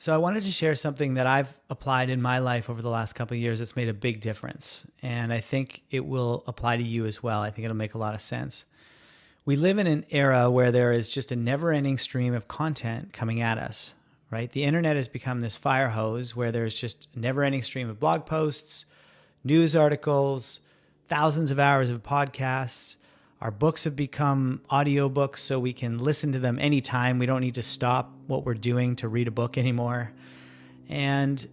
So I wanted to share something that I've applied in my life over the last couple of years that's made a big difference. And I think it will apply to you as well. I think it'll make a lot of sense. We live in an era where there is just a never-ending stream of content coming at us, right? The internet has become this fire hose where there's just a never-ending stream of blog posts, news articles, thousands of hours of podcasts. Our books have become audiobooks, so we can listen to them anytime. We don't need to stop what we're doing to read a book anymore. And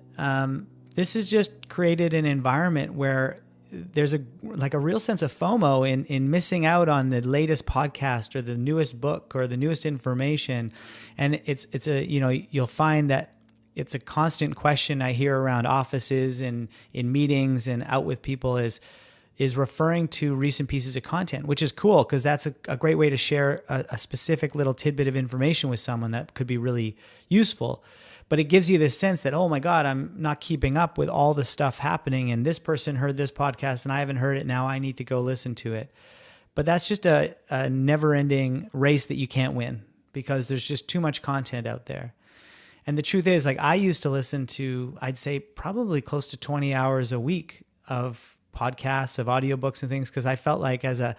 this has just created an environment where there's a real sense of FOMO in missing out on the latest podcast or the newest book or the newest information. And you'll find that it's a constant question I hear around offices and in meetings and out with people is referring to recent pieces of content, which is cool because that's a great way to share a specific little tidbit of information with someone that could be really useful. But it gives you this sense that, oh my God, I'm not keeping up with all the stuff happening, and this person heard this podcast and I haven't heard it. Now I need to go listen to it. But that's just a never-ending race that you can't win because there's just too much content out there. And the truth is, I used to listen to, I'd say probably close to 20 hours a week of podcasts, of audiobooks and things, because I felt like as a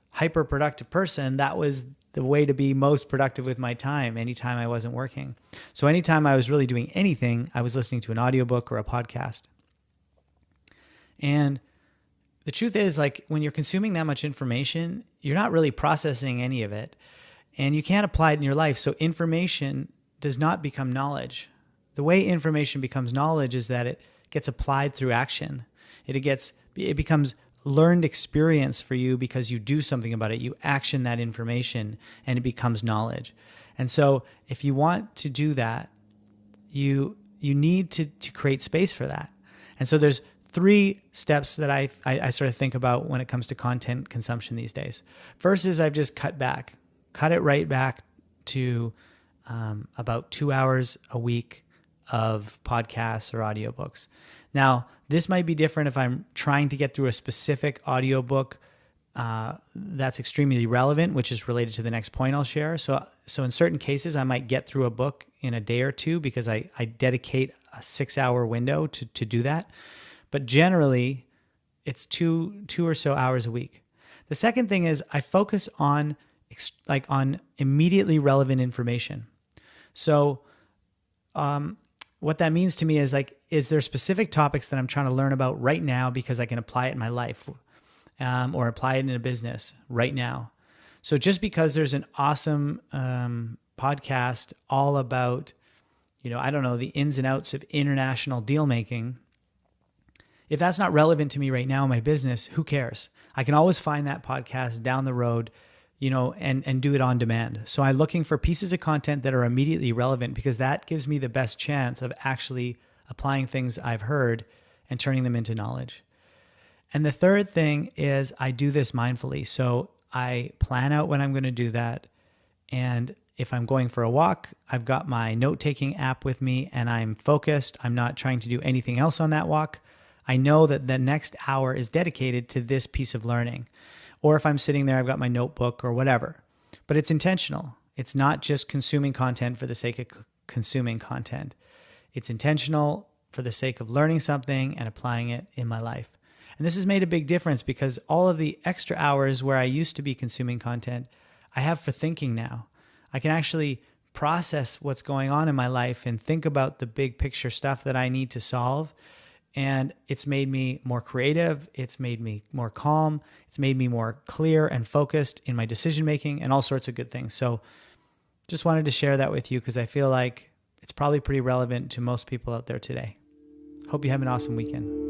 hyper productive person, that was the way to be most productive with my time anytime I wasn't working. So anytime I was really doing anything, I was listening to an audiobook or a podcast. And the truth is, when you're consuming that much information, you're not really processing any of it, and you can't apply it in your life. So information does not become knowledge. The way information becomes knowledge is that it gets applied through action. It becomes learned experience for you because you do something about it. You action that information and it becomes knowledge. And so if you want to do that, you need to create space for that. And so there's 3 steps that I sort of think about when it comes to content consumption these days. First is I've just cut it right back to about 2 hours a week of podcasts or audiobooks. Now, this might be different if I'm trying to get through a specific audiobook that's extremely relevant, which is related to the next point I'll share. So in certain cases, I might get through a book in a day or two because I dedicate a 6-hour window to do that. But generally, it's two or so hours a week. The second thing is I focus on immediately relevant information. So what that means to me is there specific topics that I'm trying to learn about right now because I can apply it in my life or apply it in a business right now. So just because there's an awesome podcast all about, the ins and outs of international deal making, if that's not relevant to me right now in my business, who cares? I can always find that podcast down the road, and do it on demand. So I'm looking for pieces of content that are immediately relevant because that gives me the best chance of actually applying things I've heard and turning them into knowledge. And the third thing is I do this mindfully. So I plan out when I'm going to do that. And if I'm going for a walk, I've got my note-taking app with me and I'm focused. I'm not trying to do anything else on that walk. I know that the next hour is dedicated to this piece of learning. Or if I'm sitting there, I've got my notebook or whatever. But it's intentional. It's not just consuming content for the sake of consuming content. It's intentional for the sake of learning something and applying it in my life. And this has made a big difference because all of the extra hours where I used to be consuming content, I have for thinking now. I can actually process what's going on in my life and think about the big picture stuff that I need to solve. And it's made me more creative. It's made me more calm. It's made me more clear and focused in my decision-making and all sorts of good things. So just wanted to share that with you because I feel like it's probably pretty relevant to most people out there today. Hope you have an awesome weekend.